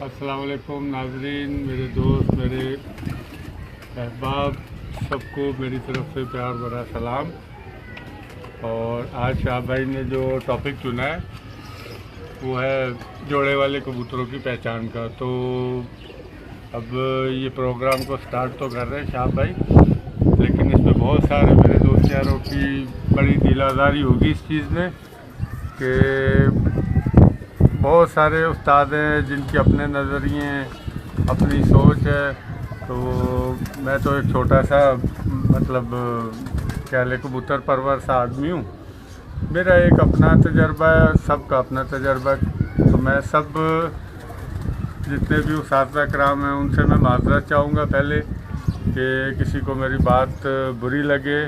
अस्सलाम वालेकुम नाज़रीन, मेरे दोस्त, मेरे अहबाब, सबको मेरी तरफ से प्यार भरा सलाम। और आज शाह भाई ने जो टॉपिक चुना है वो है जोड़े वाले कबूतरों की पहचान का। तो अब ये प्रोग्राम को स्टार्ट तो कर रहे हैं शाह भाई, लेकिन इसमें बहुत सारे मेरे दोस्त यारों की बड़ी दिल आज़ारी होगी इस चीज़ में कि बहुत सारे उस्ताद हैं जिनके अपने नज़रिए, अपनी सोच है। तो मैं तो एक छोटा सा मतलब क्या ले कबूतर परवर सा आदमी हूँ। मेरा एक अपना तजर्बा है, सबका अपना तजर्बा है। तो मैं सब जितने भी उस्ताद कराम हैं उनसे मैं माज़रत चाहूँगा पहले कि किसी को मेरी बात बुरी लगे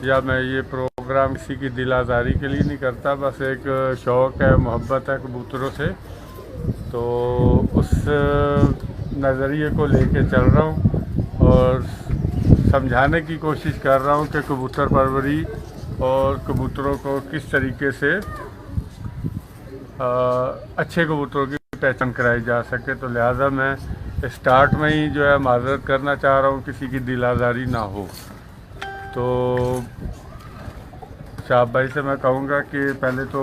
या मैं ये प्रोग्राम किसी की दिल आज़ारी के लिए नहीं करता, बस एक शौक़ है, मोहब्बत है कबूतरों से। तो उस नज़रिए को लेके चल रहा हूँ और समझाने की कोशिश कर रहा हूँ कि कबूतर परवरी और कबूतरों को किस तरीके से अच्छे कबूतरों की पहचान कराई जा सके। तो लिहाजा मैं स्टार्ट में ही जो है माज़रत करना चाह रहा हूँ, किसी की दिल आज़ारी ना हो। तो शाह भाई से मैं कहूँगा कि पहले तो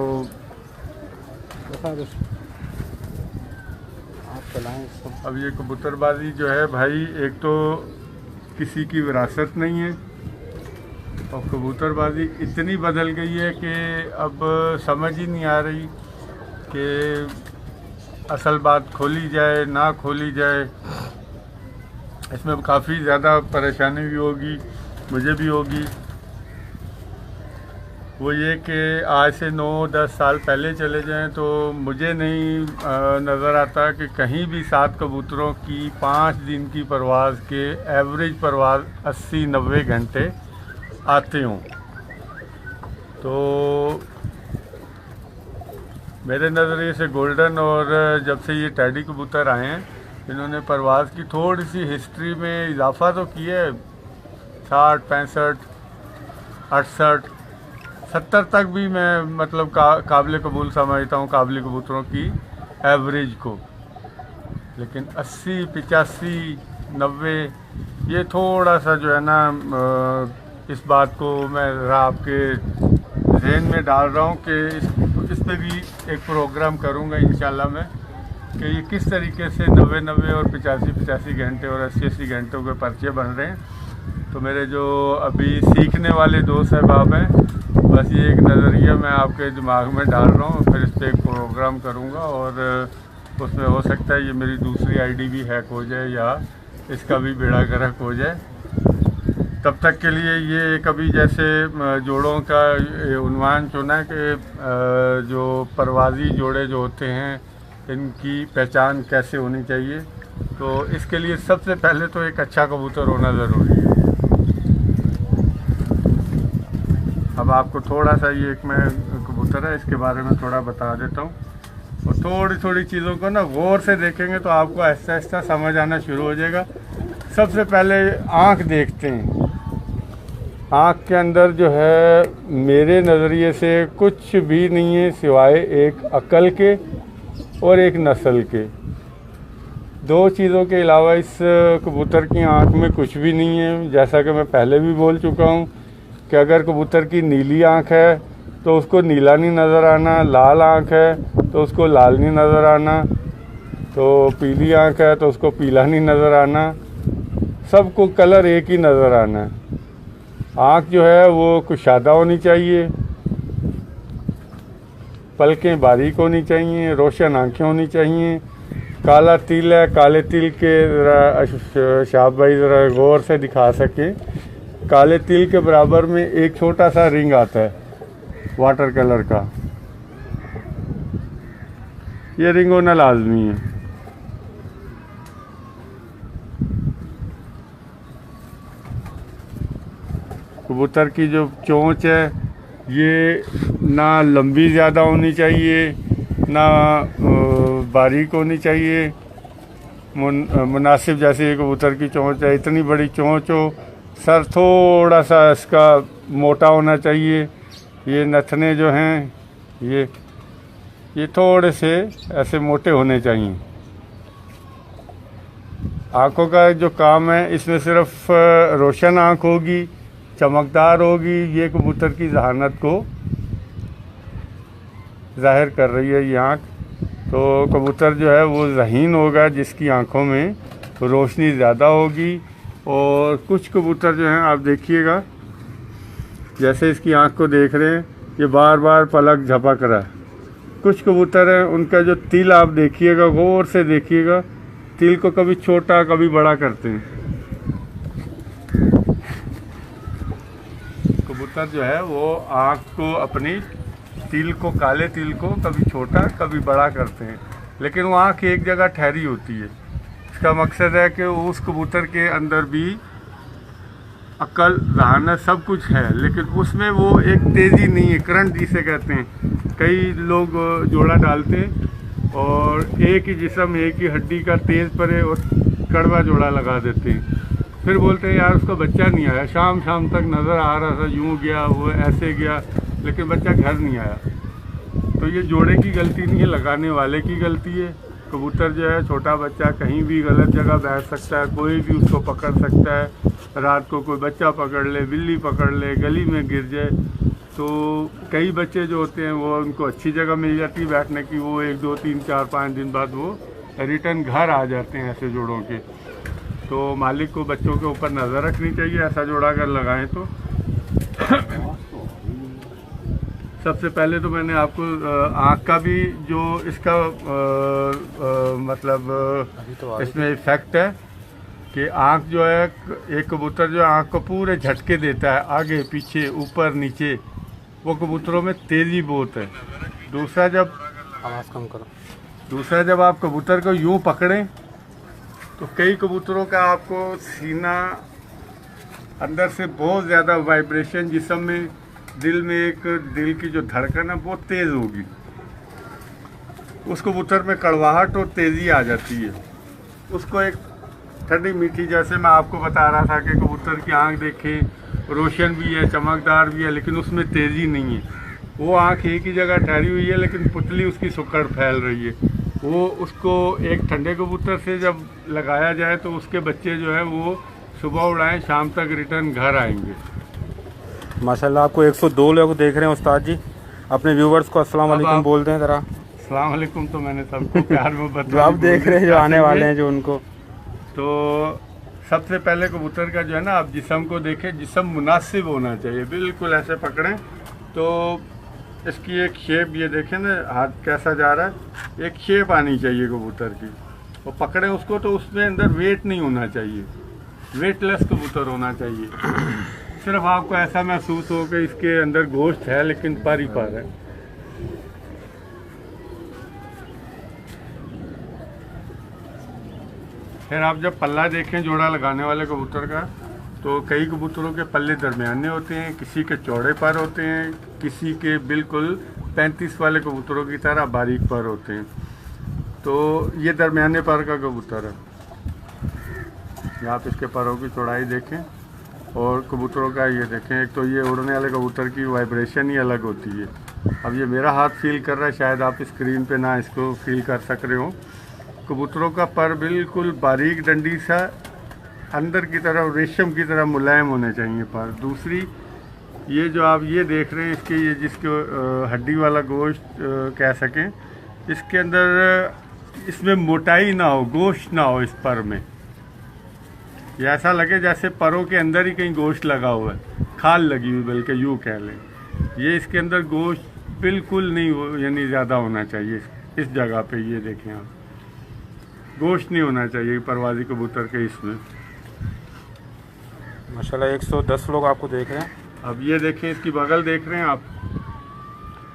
अब ये कबूतरबाजी जो है भाई, एक तो किसी की विरासत नहीं है और कबूतरबाजी इतनी बदल गई है कि अब समझ ही नहीं आ रही कि असल बात खोली जाए ना खोली जाए। इसमें काफ़ी ज़्यादा परेशानी भी होगी, मुझे भी होगी। वो ये कि आज से 9-10 साल पहले चले जाएं तो मुझे नहीं नज़र आता कि कहीं भी 7 कबूतरों की 5 दिन की परवाज़ के एवरेज परवाज़ 80-90 घंटे आते हों। तो मेरे नज़रिए से गोल्डन और जब से ये टैडी कबूतर आए हैं, इन्होंने परवाज़ की थोड़ी सी हिस्ट्री में इजाफ़ा तो किया है। 60, 65, 68, 70 तक भी मैं मतलब काबिल कबूल समझता हूँ काबिल कबूतरों की एवरेज को। लेकिन 80, 85, 90 ये थोड़ा सा जो है ना, इस बात को मैं आपके जहन में डाल रहा हूँ कि इस पे भी एक प्रोग्राम करूँगा इंशाल्लाह मैं, कि ये किस तरीके से 90-90 और 85-85 घंटे और 80-80 घंटों के पर्चे बन रहे हैं। तो मेरे जो अभी सीखने वाले दोस्त अहबाब हैं, बस ये एक नज़रिया मैं आपके दिमाग में डाल रहा हूँ, फिर इस पर एक प्रोग्राम करूँगा और उसमें हो सकता है ये मेरी दूसरी आईडी भी हैक हो जाए या इसका भी बेड़ा गर्क हो जाए। तब तक के लिए ये कभी जैसे जोड़ों का उन्वान चुना है कि जो परवाज़ी जोड़े जो होते हैं इनकी पहचान कैसे होनी चाहिए। तो इसके लिए सबसे पहले तो एक अच्छा कबूतर होना ज़रूरी है। अब आपको थोड़ा सा ये एक मैं कबूतर है इसके बारे में थोड़ा बता देता हूँ और थोड़ी थोड़ी चीज़ों को ना गौर से देखेंगे तो आपको आहिस्ता आहिस्ता समझ आना शुरू हो जाएगा। सबसे पहले आँख देखते हैं। आँख के अंदर जो है मेरे नज़रिए से कुछ भी नहीं है सिवाय एक अक्ल के और एक नस्ल के। 2 चीज़ों के अलावा इस कबूतर की आँख में कुछ भी नहीं है। जैसा कि मैं पहले भी बोल चुका हूँ कि अगर कबूतर की नीली आँख है तो उसको नीला नहीं नज़र आना, लाल आँख है तो उसको लाल नहीं नज़र आना, तो पीली आँख है तो उसको पीला नहीं नज़र आना। सबको कलर एक ही नज़र आना है। आँख जो है वो कुशादा होनी चाहिए, पलकें बारीक होनी चाहिए, रोशन आँखें होनी चाहिए। काला तिल है, काले तिल के ज़रा शाह भाई ज़रा गौर से दिखा सके। काले तिल के बराबर में एक छोटा सा रिंग आता है वाटर कलर का, ये रिंग होना लाजमी है। कबूतर की जो चोंच है ये ना लंबी ज़्यादा होनी चाहिए ना बारीक होनी चाहिए, मुनासिब जैसे कबूतर की चोंच है, इतनी बड़ी चोंच हो। सर थोड़ा सा इसका मोटा होना चाहिए। ये नथने जो हैं ये थोड़े से ऐसे मोटे होने चाहिए। आँखों का जो काम है इसमें सिर्फ रोशन आँख होगी, चमकदार होगी, ये कबूतर की जहानत को ज़ाहिर कर रही है ये आँख। तो कबूतर जो है वो ज़हीन होगा जिसकी आँखों में रोशनी ज़्यादा होगी। और कुछ कबूतर जो हैं आप देखिएगा, जैसे इसकी आँख को देख रहे हैं, ये बार बार पलक झपक रहा है। कुछ कबूतर हैं उनका जो तिल आप देखिएगा, गौर से देखिएगा, तिल को कभी छोटा कभी बड़ा करते हैं। कबूतर जो है वो आँख को, अपनी तिल को, काले तिल को कभी छोटा कभी बड़ा करते हैं, लेकिन वो आँख एक जगह ठहरी होती है। इसका मकसद है कि उस कबूतर के अंदर भी अक्ल, जहानत सब कुछ है, लेकिन उसमें वो एक तेज़ी नहीं है, करंट जिसे कहते हैं। कई लोग जोड़ा डालते हैं और एक ही जिस्म, एक ही हड्डी का तेज़ परे और कड़वा जोड़ा लगा देते हैं। फिर बोलते हैं यार उसका बच्चा नहीं आया, शाम शाम तक नज़र आ रहा था, यूँ गया वो ऐसे गया, लेकिन बच्चा घर नहीं आया। तो ये जोड़े की गलती नहीं है, लगाने वाले की गलती है। कबूतर जो है, छोटा बच्चा कहीं भी गलत जगह बैठ सकता है, कोई भी उसको पकड़ सकता है। रात को कोई बच्चा पकड़ ले, बिल्ली पकड़ ले, गली में गिर जाए, तो कई बच्चे जो होते हैं वो उनको अच्छी जगह मिल जाती है बैठने की, वो 1 2 3 4 5 दिन बाद वो रिटर्न घर आ जाते हैं ऐसे जोड़ों के। तो मालिक को बच्चों के ऊपर नज़र रखनी चाहिए ऐसा जोड़ा अगर लगाएं तो। सबसे पहले तो मैंने आपको आँख का भी जो इसका मतलब इसमें इफ़ेक्ट है कि आँख जो है, एक कबूतर जो आँख को पूरे झटके देता है, आगे पीछे ऊपर नीचे, वो कबूतरों में तेज़ी बहुत है। दूसरा जब आवाज़ कम करो। दूसरा जब आप कबूतर को यूँ पकड़ें तो कई कबूतरों का आपको सीना अंदर से बहुत ज़्यादा वाइब्रेशन, जिस्म में, दिल में एक दिल की जो धड़कन है बहुत तेज़ होगी, उस कबूतर में कड़वाहट और तेज़ी आ जाती है। उसको एक ठंडी मीठी, जैसे मैं आपको बता रहा था कि कबूतर की आंख देखें, रोशन भी है, चमकदार भी है, लेकिन उसमें तेज़ी नहीं है। वो आंख एक ही जगह ठहरी हुई है, लेकिन पुतली उसकी सुकड़ फैल रही है। वो उसको एक ठंडे कबूतर से जब लगाया जाए तो उसके बच्चे जो है वो सुबह उड़ाएं, शाम तक रिटर्न घर आएंगे। माशाल्लाह, आपको 102 लोग देख रहे हैं उस्ताद जी। अपने व्यूवर्स को अस्सलाम वालेकुम बोल दें ज़रा। अस्सलाम वालेकुम तो मैंने सबको प्यार मोहब्बत जो आप देख रहे हैं, जो आने वाले हैं, जो उनको, तो सबसे पहले कबूतर का जो है ना, आप जिस्म को देखें, जिस्म मुनासिब होना चाहिए, बिल्कुल ऐसे पकड़ें तो इसकी एक शेप, ये देखें ना हाथ कैसा जा रहा है, एक शेप आनी चाहिए कबूतर की। और पकड़ें उसको तो उसमें अंदर वेट नहीं होना चाहिए, वेटलेस कबूतर होना चाहिए। सिर्फ आपको ऐसा महसूस हो कि इसके अंदर गोश्त है लेकिन पर ही पर है। फिर आप जब पल्ला देखें जोड़ा लगाने वाले कबूतर का, तो कई कबूतरों के पल्ले दरमियाने होते हैं, किसी के चौड़े पर होते हैं, किसी के बिल्कुल 35 वाले कबूतरों की तरह बारीक पर होते हैं। तो ये दरमियाने पर का कबूतर है। आप इसके परों की चौड़ाई देखें और कबूतरों का ये देखें। एक तो ये उड़ने वाले कबूतर की वाइब्रेशन ही अलग होती है। अब ये मेरा हाथ फील कर रहा है, शायद आप स्क्रीन पे ना इसको फील कर सक रहे हो। कबूतरों का पर बिल्कुल बारीक डंडी सा, अंदर की तरफ रेशम की तरह मुलायम होने चाहिए पर। दूसरी, ये जो आप ये देख रहे हैं, इसके ये जिसको हड्डी वाला गोश्त कह सकें, इसके अंदर इसमें मोटाई ना हो, गोश्त ना हो इस पर में। ये ऐसा लगे जैसे परों के अंदर ही कहीं गोश्त लगा हुआ है, खाल लगी हुई, बल्कि यूँ कह लें। ये इसके अंदर गोश्त बिल्कुल नहीं हो, यानी ज़्यादा होना चाहिए इस जगह पे। ये देखें आप, गोश्त नहीं होना चाहिए परवाज़ी कबूतर के इसमें। माशाल्लाह 110 लोग आपको देख रहे हैं। अब ये देखें, इसकी बगल देख रहे हैं आप।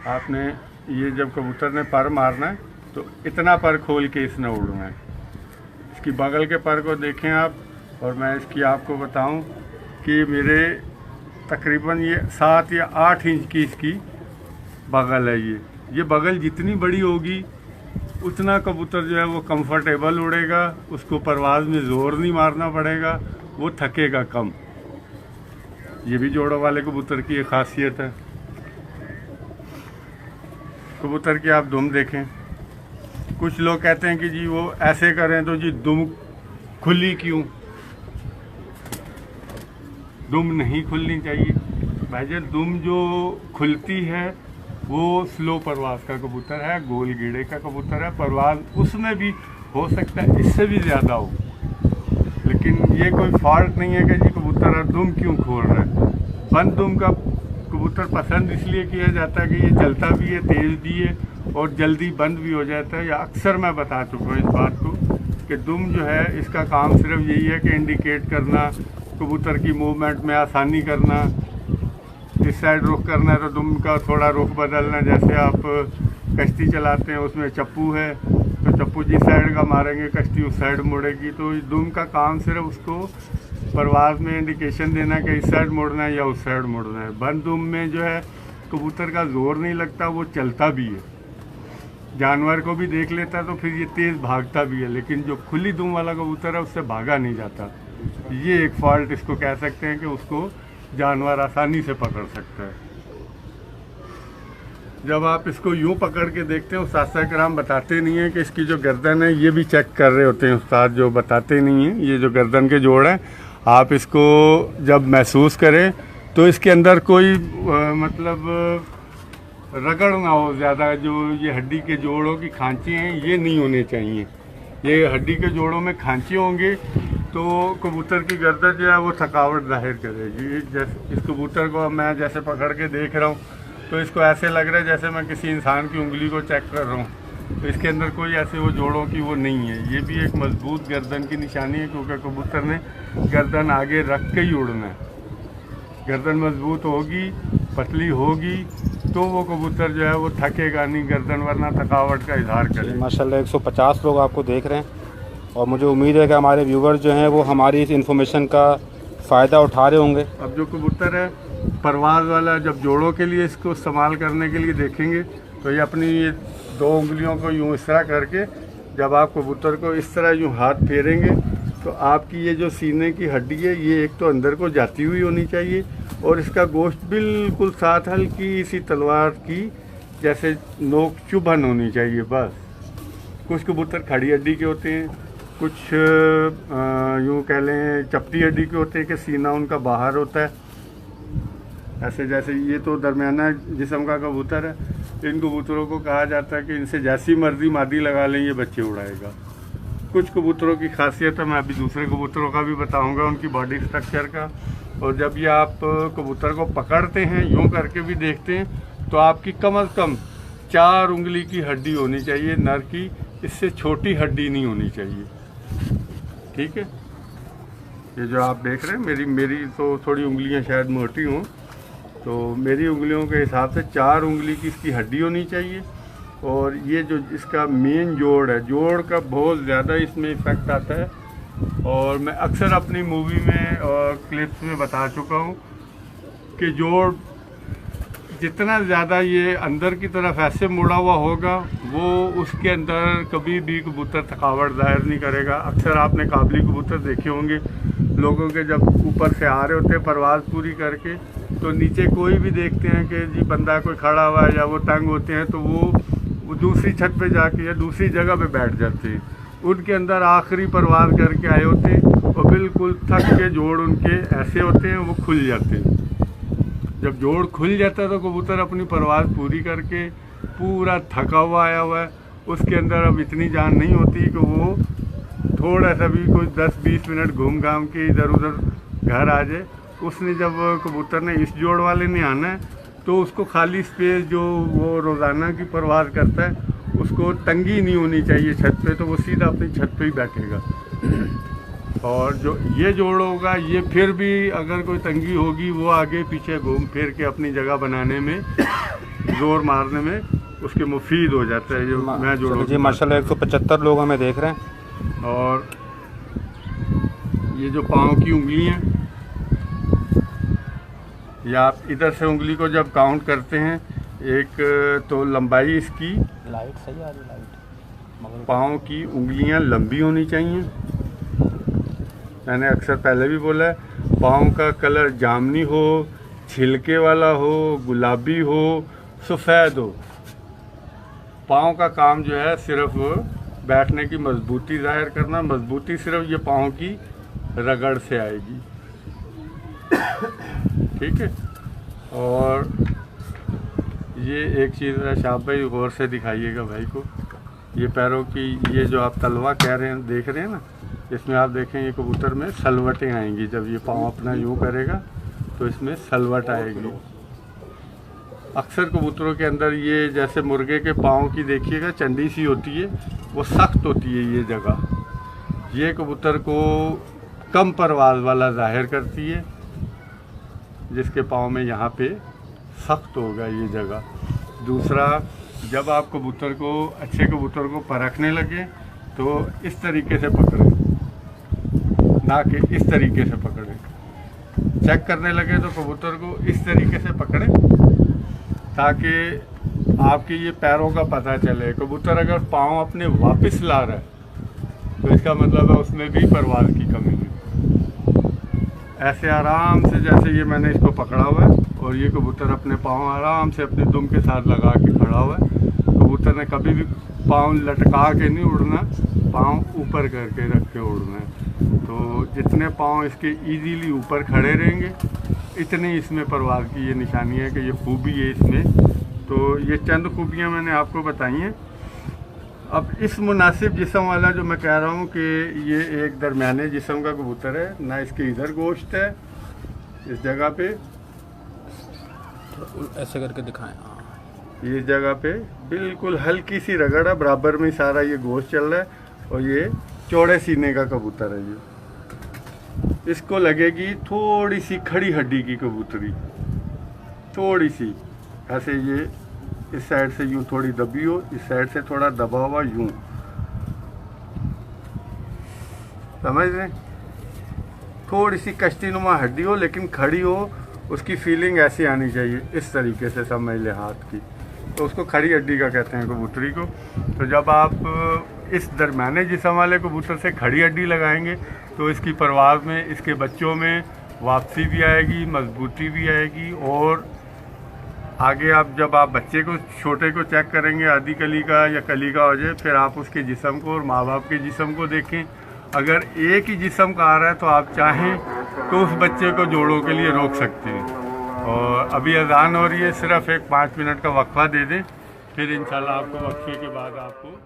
आपने ये जब कबूतर ने पर मारना है तो इतना पर खोल के इसने उड़ना है। इसकी बगल के पर को देखें आप। और मैं इसकी आपको बताऊं कि मेरे तकरीबन ये 7 या 8 इंच की इसकी बगल है। ये बगल जितनी बड़ी होगी उतना कबूतर जो है वो कंफर्टेबल उड़ेगा, उसको परवाज़ में ज़ोर नहीं मारना पड़ेगा, वो थकेगा कम। ये भी जोड़ों वाले कबूतर की एक खासियत है। कबूतर की आप दुम देखें। कुछ लोग कहते हैं कि जी वो ऐसे करें तो जी दुम खुली क्यों? दुम नहीं खुलनी चाहिए भाईजान। दुम जो खुलती है वो स्लो परवाज का कबूतर है, गोल गिड़े का कबूतर है। परवाज उसमें भी हो सकता है इससे भी ज़्यादा हो, लेकिन ये कोई फॉल्ट नहीं है कि जी कबूतर दुम क्यों खोल रहा है। बंद दुम का कबूतर पसंद इसलिए किया जाता है कि ये चलता भी है, तेज़ भी है और जल्दी बंद भी हो जाता है। या अक्सर मैं बता चुका हूँ इस बात को कि दुम जो है इसका काम सिर्फ यही है कि इंडिकेट करना, कबूतर की मूवमेंट में आसानी करना। इस साइड रुख करना है तो दुम का थोड़ा रुख बदलना, जैसे आप कश्ती चलाते हैं उसमें चप्पू है तो चप्पू जिस साइड का मारेंगे कश्ती उस साइड मुड़ेगी। तो दुम का काम सिर्फ उसको परवाज़ में इंडिकेशन देना कि इस साइड मुड़ना है या उस साइड मुड़ना है। बंद दुम में जो है कबूतर का जोर नहीं लगता, वो चलता भी है, जानवर को भी देख लेता है तो फिर ये तेज़ भागता भी है। लेकिन जो खुली दुम वाला कबूतर है उससे भागा नहीं जाता। ये एक फॉल्ट इसको कह सकते हैं कि उसको जानवर आसानी से पकड़ सकता है। जब आप इसको यूं पकड़ के देखते हैं, उस्ताद कराम बताते नहीं हैं कि इसकी जो गर्दन है ये भी चेक कर रहे होते हैं उस्ताद, जो बताते नहीं हैं। ये जो गर्दन के जोड़ हैं आप इसको जब महसूस करें तो इसके अंदर कोई मतलब रगड़ ना हो ज़्यादा। जो ये हड्डी के जोड़ों की खांचे हैं ये नहीं होने चाहिए। ये हड्डी के जोड़ों में खांचे होंगे तो कबूतर की गर्दन जो है वो थकावट जाहिर करेगी। जैसे इस कबूतर को मैं जैसे पकड़ के देख रहा हूँ तो इसको ऐसे लग रहा है जैसे मैं किसी इंसान की उंगली को चेक कर रहा हूँ। तो इसके अंदर कोई ऐसे वो जोड़ों की वो नहीं है। ये भी एक मजबूत गर्दन की निशानी है, क्योंकि कबूतर ने गर्दन आगे रख के ही उड़ना है। गर्दन मजबूत होगी, पतली होगी तो वो कबूतर जो है वो थकेगा नहीं गर्दन, वरना थकावट का इजहार करेगा। माशाल्लाह 150 लोग आपको देख रहे हैं और मुझे उम्मीद है कि हमारे व्यूवर्स जो हैं वो हमारी इस इन्फॉर्मेशन का फ़ायदा उठा रहे होंगे। अब जो कबूतर है परवाज़ वाला, जब जोड़ों के लिए इसको इस्तेमाल करने के लिए देखेंगे तो ये अपनी ये 2 उंगलियों को यूँ इस तरह करके जब आप कबूतर को इस तरह यूँ हाथ फेरेंगे तो आपकी ये जो सीने की हड्डी है ये एक तो अंदर को जाती हुई होनी चाहिए और इसका गोश्त बिल्कुल साथ हल्की सी तलवार की जैसे नोक चुभन होनी चाहिए बस। कुछ कबूतर खड़ी हड्डी के होते हैं, कुछ यूँ कह लें चपटी हड्डी के होते हैं कि सीना उनका बाहर होता है। ऐसे जैसे ये तो दरमियाना जिस्म का कबूतर है। इन कबूतरों को कहा जाता है कि इनसे जैसी मर्जी मादी लगा लें ये बच्चे उड़ाएगा। कुछ कबूतरों की खासियत है, मैं अभी दूसरे कबूतरों का भी बताऊंगा उनकी बॉडी स्ट्रक्चर का। और जब ये आप कबूतर को पकड़ते हैं यूँ करके भी देखते हैं तो आपकी कम अज़ कम 4 उंगली की हड्डी होनी चाहिए नर की, इससे छोटी हड्डी नहीं होनी चाहिए। ठीक है, ये जो आप देख रहे हैं मेरी तो थोड़ी उंगलियां शायद मोटी हों, तो मेरी उंगलियों के हिसाब से 4 उंगली की इसकी हड्डी होनी चाहिए। और ये जो इसका मेन जोड़ है, जोड़ का बहुत ज़्यादा इसमें इफ़ेक्ट आता है। और मैं अक्सर अपनी मूवी में और क्लिप्स में बता चुका हूँ कि जोड़ जितना ज़्यादा ये अंदर की तरफ ऐसे मुड़ा हुआ होगा वो उसके अंदर कभी भी कबूतर थकावट ज़ाहिर नहीं करेगा। अक्सर आपने काबली कबूतर देखे होंगे लोगों के, जब ऊपर से आ रहे होते हैं परवाज़ पूरी करके तो नीचे कोई भी देखते हैं कि जी बंदा कोई खड़ा हुआ है या वो तंग होते हैं तो वो दूसरी छत पे जाके या दूसरी जगह पे बैठ जाते हैं। उनके अंदर आखिरी परवाज़ करके आए होते हैं और बिल्कुल थक के जोड़ उनके ऐसे होते हैं वो खुल जाते हैं। जब जोड़ खुल जाता है तो कबूतर अपनी परवाज़ पूरी करके पूरा थका हुआ आया हुआ है, उसके अंदर अब इतनी जान नहीं होती कि वो थोड़ा सा भी कोई 10-20 मिनट घूम घाम के इधर उधर घर आ जाए। उसने जब कबूतर ने इस जोड़ वाले ने आना है तो उसको खाली स्पेस जो वो रोज़ाना की परवाज़ करता है उसको तंगी नहीं होनी चाहिए छत पे, तो वो सीधा अपनी छत पे ही बैठेगा। और जो ये जोड़ होगा ये फिर भी अगर कोई तंगी होगी वो आगे पीछे घूम फिर के अपनी जगह बनाने में जोर मारने में उसके मुफीद हो जाता है। जो मैं जोड़ जी माशाल्लाह 175 लोग हमें देख रहे हैं। और ये जो पाँव की उंगली है, या आप इधर से उंगली को जब काउंट करते हैं, एक तो लंबाई इसकी लाइट सही आ रही लाइट, पाँव की उंगलियां लंबी होनी चाहिए। मैंने अक्सर पहले भी बोला है, पाँव का कलर जामनी हो, छिलके वाला हो, गुलाबी हो, सफ़ेद हो। पाँव का काम जो है सिर्फ बैठने की मजबूती ज़ाहिर करना। मजबूती सिर्फ ये पाँव की रगड़ से आएगी, ठीक है। और ये एक चीज़ है शाह भाई, गौर से दिखाइएगा भाई को, ये पैरों की ये जो आप तलवा कह रहे हैं, देख रहे हैं ना, इसमें आप देखें ये कबूतर में सलवटें आएंगी। जब ये पाँव अपना यूँ करेगा तो इसमें सलवट आएगी। अक्सर कबूतरों के अंदर ये जैसे मुर्गे के पाँव की देखिएगा चंडी सी होती है, वो सख्त होती है ये जगह, ये कबूतर को कम परवाज़ वाला ज़ाहिर करती है, जिसके पाँव में यहाँ पे सख्त होगा ये जगह। दूसरा, जब आप कबूतर को, अच्छे कबूतर को परखने लगे तो इस तरीके से पकड़ें, ना कि इस तरीके से पकड़ें। चेक करने लगे तो कबूतर को इस तरीके से पकड़ें ताकि आपके ये पैरों का पता चले। कबूतर अगर पाँव अपने वापस ला रहा है तो इसका मतलब है उसमें भी परवाज़ की कमी है। ऐसे आराम से, जैसे ये मैंने इसको पकड़ा हुआ है और ये कबूतर अपने पाँव आराम से अपने दुम के साथ लगा के खड़ा हुआ है। कबूतर ने कभी भी पाँव लटका के नहीं उड़ना, पाँव ऊपर करके रख के उड़ना है। तो जितने पाँव इसके इजीली ऊपर खड़े रहेंगे, इतनी इसमें परवाज़ की ये निशानी है कि ये खूबी है इसमें। तो ये चंद खूबियाँ मैंने आपको बताई हैं। अब इस मुनासिब जिस्म वाला जो मैं कह रहा हूँ कि ये एक दरमियाने जिस्म का कबूतर है, ना इसके इधर गोश्त है इस जगह पे, तो ऐसे करके दिखाएं। इस जगह पे बिल्कुल हल्की सी रगड़ है, बराबर में सारा ये गोश्त चल रहा है। और ये चौड़े सीने का कबूतर है। ये इसको लगेगी थोड़ी सी खड़ी हड्डी की कबूतरी, थोड़ी सी ऐसे, ये इस साइड से यूं थोड़ी दबी हो, इस साइड से थोड़ा दबा हुआ यूं, समझ रहे, थोड़ी सी कश्तीनुमा हड्डी हो लेकिन खड़ी हो, उसकी फीलिंग ऐसी आनी चाहिए, इस तरीके से समझ ले हाथ की, तो उसको खड़ी हड्डी का कहते हैं कबूतरी को। तो जब आप इस दरमियाने जिस्म वाले कबूतर से खड़ी हड्डी लगाएंगे तो इसकी परवाज़ में, इसके बच्चों में वापसी भी आएगी, मजबूती भी आएगी। और आगे आप जब आप बच्चे को, छोटे को चेक करेंगे, आधी कली का या कली का हो जाए, फिर आप उसके जिस्म को और माँ बाप के जिस्म को देखें। अगर एक ही जिस्म का आ रहा है तो आप चाहें तो उस बच्चे को जोड़ों के लिए रोक सकते हैं। और अभी अजान हो रही है, सिर्फ एक 5 मिनट का वक्फा दे दें, फिर इंशाल्लाह आपको वक्फे के बाद आपको